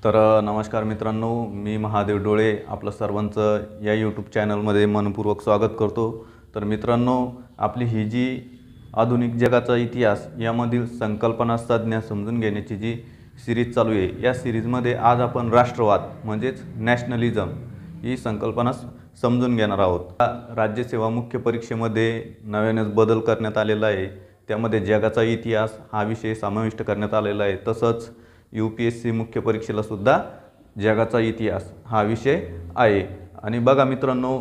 नमस्कार मित्रांनो, मी महादेव डोळे आपलं सर्वांचं या यूट्यूब चॅनलमध्ये मनपूर्वक स्वागत करतो। तर मित्रांनो, आपली ही जी आधुनिक जगाचा इतिहास यामधील संकल्पना संज्ञा समजून घेण्याची जी सिरीज चालू आहे, या सिरीजमध्ये आज आपण राष्ट्रवाद म्हणजेच नॅशनलिझम ही संकल्पना समजून घेणार आहोत। राज्यसेवा मुख्य परीक्षेमध्ये नव्यानेच बदल करण्यात आलेला आहे। त्यामध्ये जगाचा इतिहास हा विषय समाविष्ट करण्यात आलेला आहे। तसंच UPSC मुख्य परीक्षेला सुद्धा जगाचा इतिहास हा विषय आहे। आणि बघा मित्रांनो,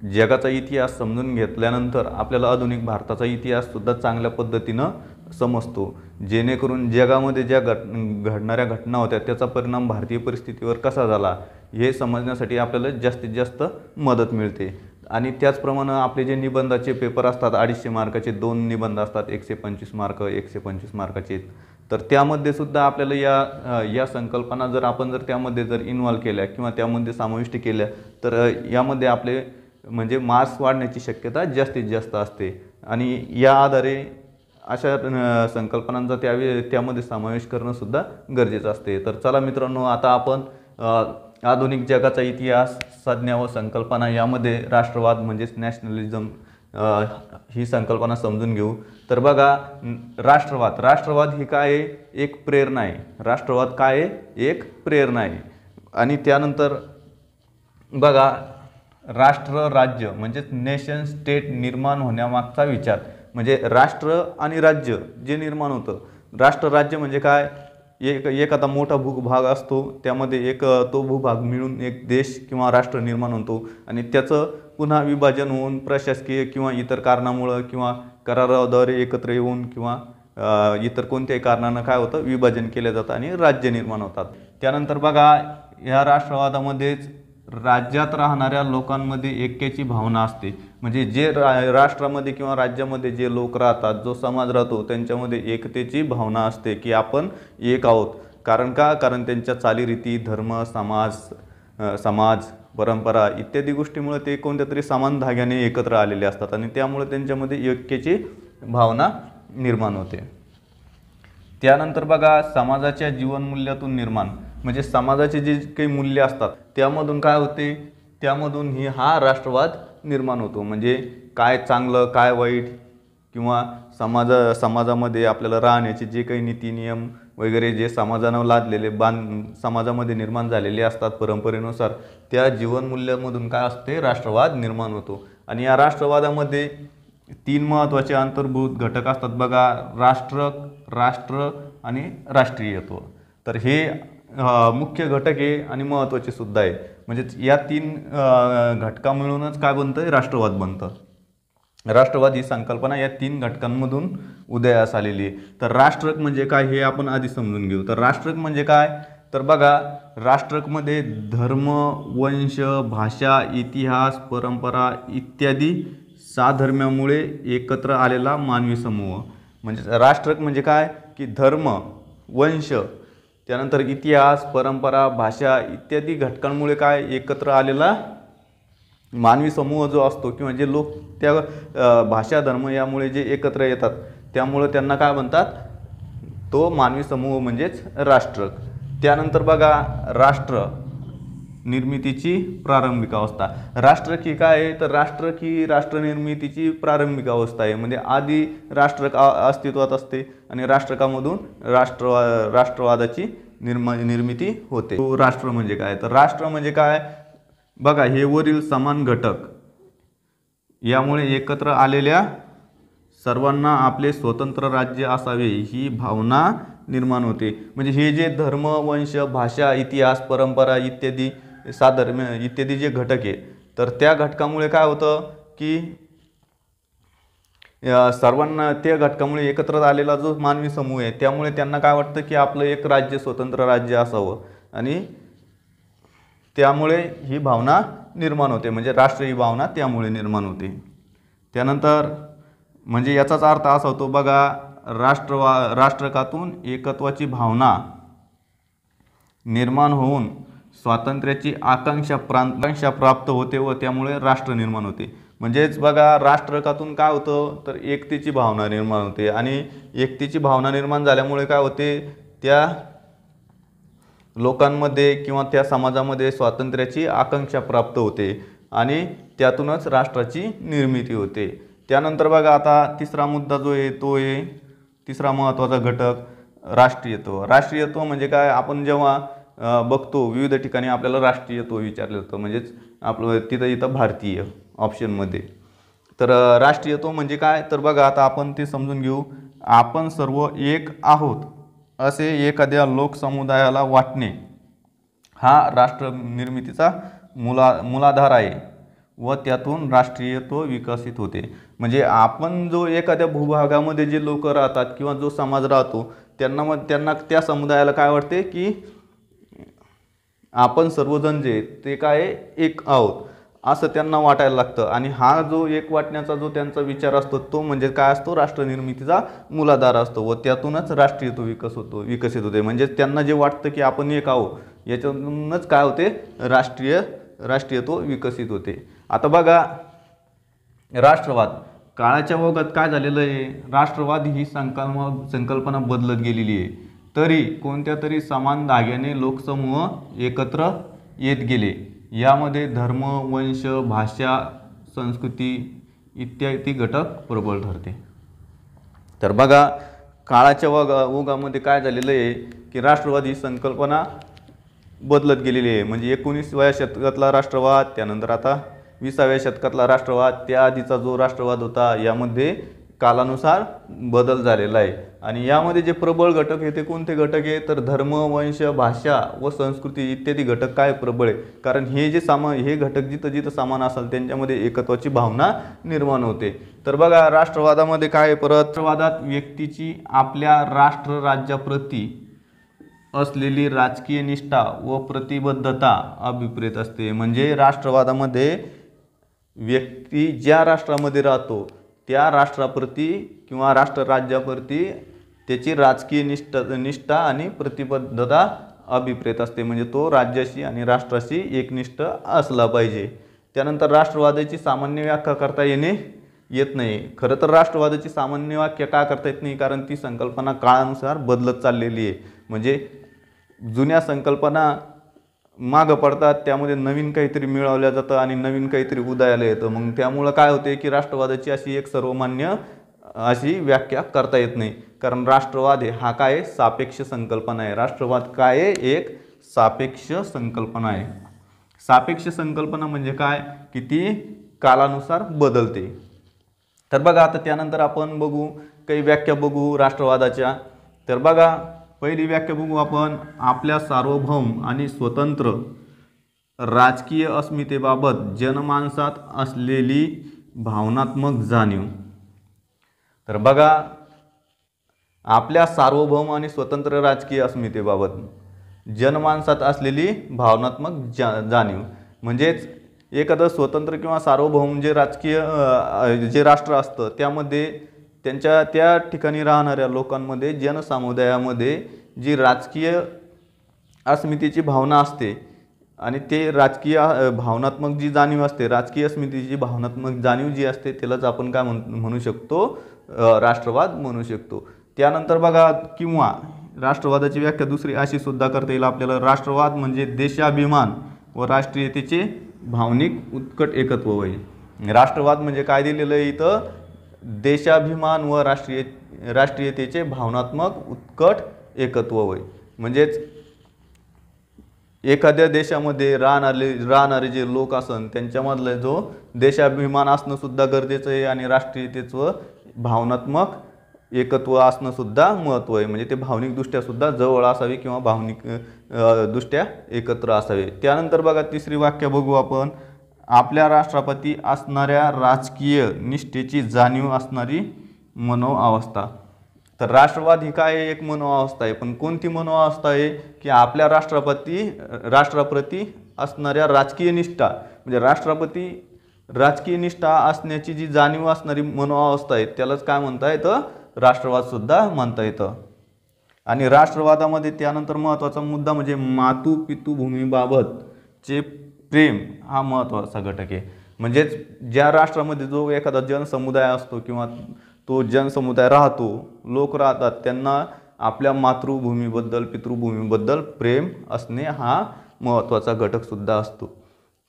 जगाचा इतिहास समजून घेतल्यानंतर आपल्याला आधुनिक भारताचा इतिहास सुद्धा चांगल्या पद्धतीने समजतो, जेणेकरून जगामध्ये ज्या घडणाऱ्या घटना होत्या त्याचा परिणाम भारतीय परिस्थितीवर कसा झाला हे समजण्यासाठी आपल्याला जास्तीत जास्त मदत मिळते। आणि त्याचप्रमाणे आपले जे निबंधाचे पेपर असतात, 250 मार्काचे 2 निबंध असतात, 125 मार्क 125 मार्काचे, तर त्यामध्ये सुद्धा आपल्याला या संकल्पना जर आपण त्यामध्ये इन्व्हॉल्व केल्या किंवा त्यामध्ये समाविष्ट केल्या तर यामध्ये आपले म्हणजे मार्क्स वाढण्याची शक्यता जास्तीत जास्त असते। आणि या आधारे अशा संकल्पनांचा त्यामध्ये समावेश करणं सुद्धा गरजेचं असते। तर चला मित्रांनो, आता आपण आधुनिक जगाचा इतिहास, संज्ञा व संकल्पना यामध्ये राष्ट्रवाद म्हणजेच नॅशनलिझम ही संकल्पना समजून घेऊ। तर बघा, राष्ट्रवाद ही काय आहे? एक प्रेरणा आहे। राष्ट्रवाद काय आहे? एक प्रेरणा आहे। आणि त्यानंतर बघा, राष्ट्र राज्य म्हणजेच नेशन स्टेट निर्माण होण्यामागचा विचार, म्हणजे राष्ट्र आणि राज्य जे निर्माण होतं, राष्ट्र राज्य म्हणजे काय? एखादा मोठा भूभाग असतो, त्यामध्ये तो भूभाग मिळून एक देश किंवा राष्ट्र निर्माण होतो आणि त्याचं पुन्हा विभाजन होऊन प्रशासकीय किंवा इतर कारणामुळे किंवा कराराद्वारे एकत्र येऊन किंवा इतर कोणत्याही कारणानं काय होतं, विभाजन केले जातं आणि राज्य निर्माण होतात। त्यानंतर बघा, या राष्ट्रवादामध्येच राज्यात राहणाऱ्या लोकांमध्ये ऐक्याची भावना असते, म्हणजे जे राष्ट्रामध्ये किंवा राज्यामध्ये जे लोक राहतात, जो समाज राहतो, त्यांच्यामध्ये एकतेची भावना असते की आपण एक आहोत। कारण त्यांच्या चालीरीती, धर्म, समाज परंपरा इत्यादी गोष्टीमुळे ते कोणत्या तरी समान धाग्याने एकत्र आलेले असतात आणि त्यामुळे त्यांच्यामध्ये ऐक्याची भावना निर्माण होते। त्यानंतर बघा, समाजाच्या जीवनमूल्यातून निर्माण, म्हणजे समाजाचे जे काही मूल्य असतात त्यामधून काय होते, त्यामधून हा राष्ट्रवाद निर्माण होतो। म्हणजे काय चांगलं, काय वाईट, किंवा समाजामध्ये आपल्याला राहण्याचे जे काही नीती नियम वगैरे जे समाजानं लादलेले समाजामध्ये निर्माण झालेले असतात परंपरेनुसार, त्या जीवनमूल्यामधून काय असते, राष्ट्रवाद निर्माण होतो। आणि या राष्ट्रवादामध्ये 3 महत्त्वाचे अंतर्भूत घटक असतात बघा, राष्ट्र आणि राष्ट्रीयत्व। तर हे मुख्य घटक आहे आणि महत्त्वाचे सुद्धा आहे। म्हणजे या 3 घटका मिळूनच काय बनतं, राष्ट्रवाद बनतं। राष्ट्रवाद ही संकल्पना या 3 घटकांमधून उदयास आलेली आहे। तर राष्ट्रक म्हणजे काय हे आपण आधी समजून घेऊ। तर राष्ट्रक म्हणजे काय? तर बघा, राष्ट्रकमध्ये धर्म, वंश, भाषा, इतिहास, परंपरा इत्यादी साधर्म्यामुळे एकत्र आलेला मानवी समूह। म्हणजे राष्ट्रक म्हणजे काय की धर्म, वंश, त्यानंतर इतिहास, परंपरा, भाषा इत्यादी घटकांमुळे काय एकत्र आलेला मानवी समूह जो असतो, किंवा जे लोक त्या भाषा, धर्म यामुळे जे एकत्र येतात त्यामुळे त्यांना काय म्हणतात, तो मानवी समूह म्हणजेच राष्ट्रक। त्यानंतर बघा, राष्ट्र निर्मितीची प्रारंभिक अवस्था। राष्ट्रक ही काय आहे? तर राष्ट्रक ही राष्ट्र निर्मितीची प्रारंभिक अवस्था आहे। म्हणजे आधी राष्ट्रक अस्तित्वात असते आणि राष्ट्रकामधून राष्ट्रवादाची निर्मिती होते। तो राष्ट्र म्हणजे काय? तर राष्ट्र म्हणजे काय बघा, हे वरील समान घटक यामुळे एकत्र आलेल्या सर्वांना आपले स्वतंत्र राज्य असावे ही भावना निर्माण होते। म्हणजे हे जे धर्म, वंश, भाषा, इतिहास, परंपरा इत्यादी साधर्म्य इत्यादी जे घटक आहे, तर त्या घटकामुळे काय होतं की सर्वांना त्या घटकामुळे एकत्र आलेला जो मानवी समूह आहे त्यामुळे त्यांना काय वाटतं की आपलं एक राज्य, स्वतंत्र राज्य असावं, आणि त्यामुळे ही भावना निर्माण होते। म्हणजे राष्ट्र ही भावना त्यामुळे निर्माण होते। त्यानंतर म्हणजे याचाच अर्थ असा होतो बघा, राष्ट्रकातून एकत्वाची भावना निर्माण होऊन स्वातंत्र्याची आकांक्षा प्राप्त होते व त्यामुळे राष्ट्र निर्माण होते। म्हणजेच बघा, राष्ट्रकातून काय होतं तर एकतेची भावना निर्माण होते, आणि एकतेची भावना निर्माण झाल्यामुळे काय होते, त्या लोकांमध्ये किंवा त्या समाजामध्ये स्वातंत्र्याची आकांक्षा प्राप्त होते आणि त्यातूनच राष्ट्राची निर्मिती होते। त्यानंतर बघा आता तिसरा मुद्दा जो आहे तो आहे तिसरा महत्त्वाचा घटक राष्ट्रीयत्व। राष्ट्रीयत्व म्हणजे काय, आपण जेव्हा बघतो विविध ठिकाणी आपल्याला राष्ट्रीयत्व विचारलं जातं, म्हणजेच आपलं इथं भारतीय ऑप्शनमध्ये। तर राष्ट्रीयत्व म्हणजे काय, तर बघा आता आपण ते समजून घेऊ। आपण सर्व एक आहोत असे एखाद्या लोकसमुदायाला वाटणे हा राष्ट्र निर्मितीचा मूलाधार आहे व त्यातून राष्ट्रीयत्व विकसित होते। म्हणजे आपण जो एखाद्या भूभागामध्ये जे लोक राहतात किंवा जो समाज राहतो त्यांना त्या समुदायाला काय वाटते की आपण सर्वजण जे ते काय एक आहोत असं त्यांना वाटायला लागतं। आणि हा जो एक वाटण्याचा जो त्यांचा विचार असतो तो म्हणजे काय असतो, राष्ट्र निर्मितीचा मूलाधार असतो व त्यातूनच राष्ट्रीयत्व विकसित होते। म्हणजे त्यांना जे वाटतं की आपण एक आहोत याच्यातूनच काय होते, राष्ट्रीयत्व विकसित होते। आता बघा राष्ट्रवाद काळाच्या ओघात काय झालेलं आहे, राष्ट्रवाद ही संकल्पना बदलत गेलेली आहे। तरी कोणत्या तरी समान धाग्याने लोकसमूह एकत्र येत गेले। यामध्ये धर्म, वंश, भाषा, संस्कृती इत्यादी घटक प्रबळ ठरते। तर बघा काळाच्या ओघामध्ये काय झालेलं आहे की राष्ट्रवाद ही संकल्पना बदलत गेलेली आहे। म्हणजे 19व्या शतकातला राष्ट्रवाद, त्यानंतर आता 20व्या शतकातला राष्ट्रवाद, त्याआधीचा जो राष्ट्रवाद होता यामध्ये कालानुसार बदल झालेला आहे। आणि यामध्ये जे प्रबळ घटक आहे ते कोणते घटक आहे, तर धर्म, वंश, भाषा व संस्कृती इत्यादी घटक काय प्रबळ आहे। कारण हे घटक जिथं जिथं समान असेल त्यांच्यामध्ये एकत्वाची भावना निर्माण होते। तर बघा राष्ट्रवादामध्ये काय, परत राष्ट्रवादात व्यक्तीची आपल्या राष्ट्र राज्याप्रती असलेली राजकीय निष्ठा व प्रतिबद्धता अभिप्रेत असते। म्हणजे राष्ट्रवादामध्ये व्यक्ती ज्या राष्ट्रामध्ये राहतो त्या राष्ट्राप्रती किंवा राष्ट्र राज्याप्रती त्याची राजकीय निष्ठा आणि प्रतिबद्धता अभिप्रेत असते। म्हणजे तो राज्याशी आणि राष्ट्राशी एकनिष्ठ असला पाहिजे। त्यानंतर राष्ट्रवादाची सामान्य व्याख्या करता येत नाही। खरं तर राष्ट्रवादाची सामान्य व्याख्या का करता येत नाही, कारण ती संकल्पना काळानुसार बदलत चाललेली आहे। म्हणजे जुन्या संकल्पना मागं पडतात, त्यामध्ये नवीन काहीतरी मिळवल्या जातं आणि नवीन काहीतरी उदयाला येतं। मग त्यामुळं काय होते की राष्ट्रवादाची अशी एक सर्वमान्य अशी व्याख्या करता येत नाही। कारण राष्ट्रवाद हा काय सापेक्ष संकल्पना आहे। राष्ट्रवाद काय एक सापेक्ष संकल्पना आहे। सापेक्ष संकल्पना म्हणजे काय की ती कालानुसार बदलते। तर बघा आता त्यानंतर आपण बघू काही व्याख्या बघू राष्ट्रवादाच्या। तर बघा पहिली व्याख्या बघू आपण, आपल्या सार्वभौम आणि स्वतंत्र राजकीय अस्मितेबाबत जनमानसात असलेली भावनात्मक जाणीव। तर बघा आपल्या सार्वभौम आणि स्वतंत्र राजकीय अस्मितेबाबत जनमानसात असलेली भावनात्मक जाणीव म्हणजेच एखादं स्वतंत्र किंवा सार्वभौम जे राजकीय जे राष्ट्र असतं त्यामध्ये त्यांच्या त्या ठिकाणी राहणाऱ्या लोकांमध्ये जनसमुदायामध्ये जी राजकीय अस्मितेची भावना असते आणि ते राजकीय भावनात्मक जी जाणीव असते, राजकीय अस्मितेची भावनात्मक जाणीव जी असते त्यालाच आपण काय म्हणू शकतो, राष्ट्रवाद म्हणू शकतो। त्यानंतर बघा किंवा राष्ट्रवादाची व्याख्या दुसरी अशी सुद्धा करता येईल आपल्याला, राष्ट्रवाद म्हणजे देशाभिमान व राष्ट्रीयतेचे भावनिक उत्कट एकत्व होय। राष्ट्रवाद म्हणजे काय दिलेलं आहे इथं, देशाभिमान व राष्ट्रीयतेचे भावनात्मक उत्कट एकत्व होय। म्हणजेच एखाद्या देशामध्ये राहणारे जे लोक असन त्यांच्यामधला जो देशाभिमान असणं सुद्धा गरजेचं आहे आणि राष्ट्रीयतेचं भावनात्मक एकत्व असणं सुद्धा महत्त्व आहे। म्हणजे ते भावनिक दृष्ट्या सुद्धा जवळ असावे किंवा भावनिक दृष्ट्या एकत्र असावे। त्यानंतर बघा तिसरी व्याख्या बघू आपण, आपल्या राष्ट्रपती असणाऱ्या राजकीय निष्ठेची जाणीव असणारी मनोअवस्था। तर राष्ट्रवाद ही काय एक मनोअवस्था आहे, पण कोणती मनोअवस्था आहे की आपल्या राष्ट्राप्रती असणाऱ्या राजकीय निष्ठा, म्हणजे राष्ट्रपती राजकीय निष्ठा असण्याची जी जाणीव असणारी मनोअवस्था आहे त्यालाच काय म्हणता येतं, राष्ट्रवाद सुद्धा म्हणता येतं। आणि राष्ट्रवादामध्ये त्यानंतर महत्त्वाचा मुद्दा म्हणजे मातू पितृभूमीबाबतचे प्रेम हा महत्त्वाचा घटक आहे। म्हणजेच ज्या राष्ट्रामध्ये जो एखादा जनसमुदाय असतो किंवा तो जनसमुदाय राहतो, लोक राहतात, त्यांना आपल्या मातृभूमीबद्दल पितृभूमीबद्दल प्रेम असणे हा महत्त्वाचा घटकसुद्धा असतो।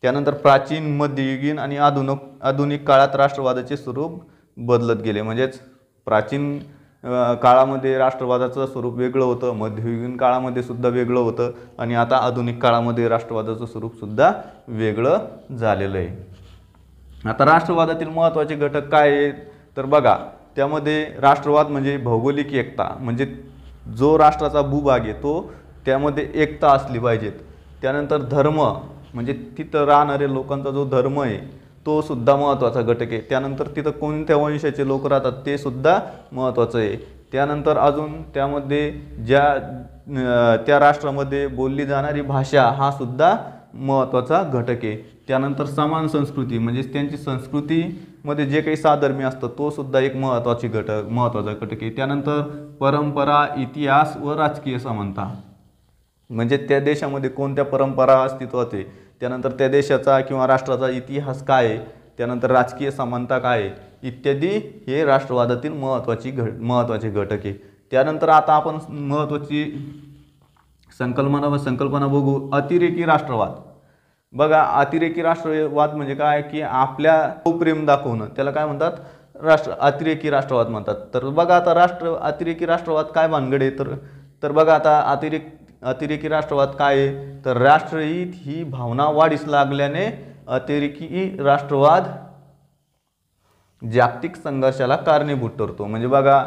त्यानंतर प्राचीन, मध्ययुगीन आणि आधुनिक काळात राष्ट्रवादाचे स्वरूप बदलत गेले। म्हणजेच प्राचीन काळामध्ये राष्ट्रवादाचं स्वरूप वेगळं होतं, मध्ययुगीन काळामध्ये सुद्धा वेगळं होतं आणि आता आधुनिक काळामध्ये राष्ट्रवादाचं स्वरूपसुद्धा वेगळं झालेलं आहे। आता राष्ट्रवादातील महत्त्वाचे घटक काय आहेत तर बघा, त्यामध्ये राष्ट्रवाद म्हणजे भौगोलिक एकता, म्हणजे जो राष्ट्राचा भूभाग आहे तो त्यामध्ये एकता असली पाहिजेत। त्यानंतर धर्म म्हणजे तिथं राहणारे लोकांचा जो धर्म आहे तो सुद्धा महत्त्वाचा घटक आहे। त्यानंतर तिथं कोणत्या वंशाचे लोक राहतात ते सुद्धा महत्त्वाचं आहे। त्यानंतर अजून त्यामध्ये त्या राष्ट्रामध्ये बोलली जाणारी भाषा हा सुद्धा महत्त्वाचा घटक आहे। त्यानंतर समान संस्कृती म्हणजे त्यांची संस्कृतीमध्ये जे काही साधर्म्य असतं तो सुद्धा एक महत्त्वाचा घटक आहे। त्यानंतर परंपरा, इतिहास व राजकीय समानता म्हणजे त्या देशामध्ये कोणत्या परंपरा अस्तित्वात आहे, त्यानंतर त्या देशाचा किंवा राष्ट्राचा इतिहास काय आहे, त्यानंतर राजकीय समानता काय आहे इत्यादी हे राष्ट्रवादातील महत्त्वाचे घटक आहे। त्यानंतर आता आपण महत्त्वाची संकल्पना बघू, अतिरेकी राष्ट्रवाद। बघा, अतिरेकी राष्ट्रवाद म्हणजे काय की आपल्या प्रेम दाखवणं त्याला काय म्हणतात, अतिरेकी राष्ट्रवाद म्हणतात। तर बघा आता अतिरेकी राष्ट्रवाद काय भानगड आहे तर बघा आता अतिरेकी राष्ट्रवाद काय आहे तर राष्ट्रहित ही भावना वाढीस लागल्याने अतिरेकी राष्ट्रवाद जागतिक संघर्षाला कारणीभूत ठरतो। म्हणजे बघा,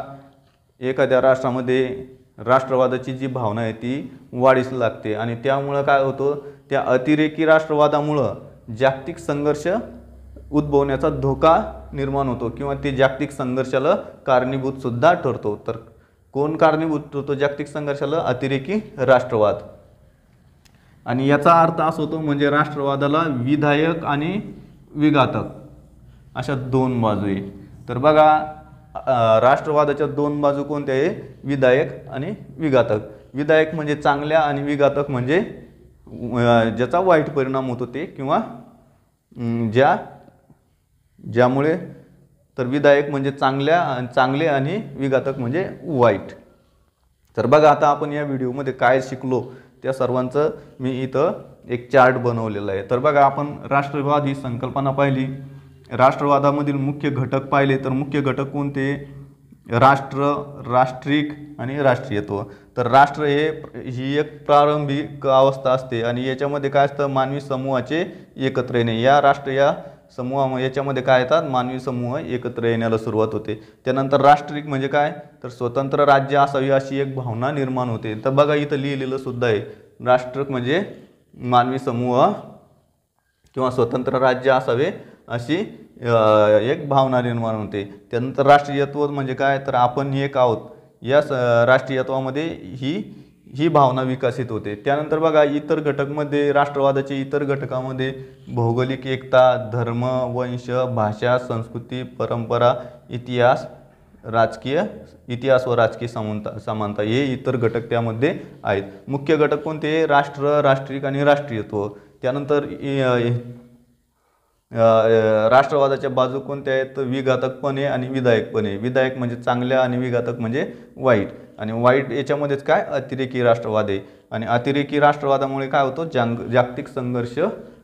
एखाद्या राष्ट्रामध्ये राष्ट्रवादाची जी भावना आहे ती वाढीस लागते आणि त्यामुळं काय होतं, त्या अतिरेकी राष्ट्रवादामुळं जागतिक संघर्ष उद्भवण्याचा धोका निर्माण होतो किंवा ते जागतिक संघर्षाला कारणीभूत सुद्धा ठरतो। तर कोण कारणीभूत ठरतो जागतिक संघर्षाला? अतिरेकी राष्ट्रवाद। आणि याचा अर्थ असा होतो म्हणजे राष्ट्रवादाला विधायक आणि विघातक अशा दोन बाजू आहे। तर बघा, राष्ट्रवादाच्या दोन बाजू कोणत्या आहे, विधायक आणि विघातक। विधायक म्हणजे चांगल्या आणि विघातक म्हणजे ज्याचा वाईट परिणाम होतो ते किंवा ज्यामुळे तर विधायक म्हणजे चांगले आणि विघातक म्हणजे वाईट। तर बघा, आता आपण या व्हिडिओमध्ये काय शिकलो त्या सर्वांचं मी इथं एक चार्ट बनवलेला आहे। तर बघा, आपण राष्ट्रवाद ही संकल्पना पाहिली, राष्ट्रवादामधील मुख्य घटक पाहिले तर मुख्य घटक कोणते, राष्ट्र, राष्ट्रिक आणि राष्ट्रीयत्व। तर राष्ट्र ही एक प्रारंभिक अवस्था असते आणि याच्यामध्ये काय असतं, मानवी समूहाचे एकत्र येणे। या याच्यामध्ये काय येतात, मानवी समूह एकत्र येण्याला सुरुवात होते। त्यानंतर राष्ट्रिक म्हणजे काय तर स्वतंत्र राज्य असावी अशी एक भावना निर्माण होते। तर बघा, इथं लिहिलेलं सुद्धा आहे, राष्ट्र म्हणजे मानवी समूह किंवा स्वतंत्र राज्य असावे अशी एक भावना निर्माण होते। त्यानंतर राष्ट्रीयत्व म्हणजे काय तर आपण एक आहोत या राष्ट्रीयत्वामध्ये ही भावना विकसित होते। त्यानंतर बघा, इतर घटकमध्ये राष्ट्रवादाचे इतर घटकामध्ये भौगोलिक एकता, धर्म, वंश, भाषा, संस्कृती, परंपरा, इतिहास व राजकीय समानता हे इतर घटक त्यामध्ये आहेत। मुख्य घटक कोणते, राष्ट्र, राष्ट्रिक आणि राष्ट्रीयत्व। त्यानंतर राष्ट्रवादाच्या बाजू कोणत्या आहेत, विघातकपणे आणि विधायकपणे। विधायक म्हणजे चांगल्या आणि विघातक म्हणजे वाईट, आणि वाईट याच्यामध्येच काय अतिरेकी राष्ट्रवाद आहे। आणि अतिरेकी राष्ट्रवादामुळे काय होतं, जागतिक संघर्ष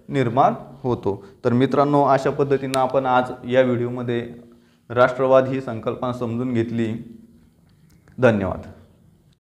निर्माण होतो। तर मित्रांनो, अशा पद्धतीनं आपण आज या व्हिडिओमध्ये राष्ट्रवाद ही संकल्पना समजून घेतली। धन्यवाद।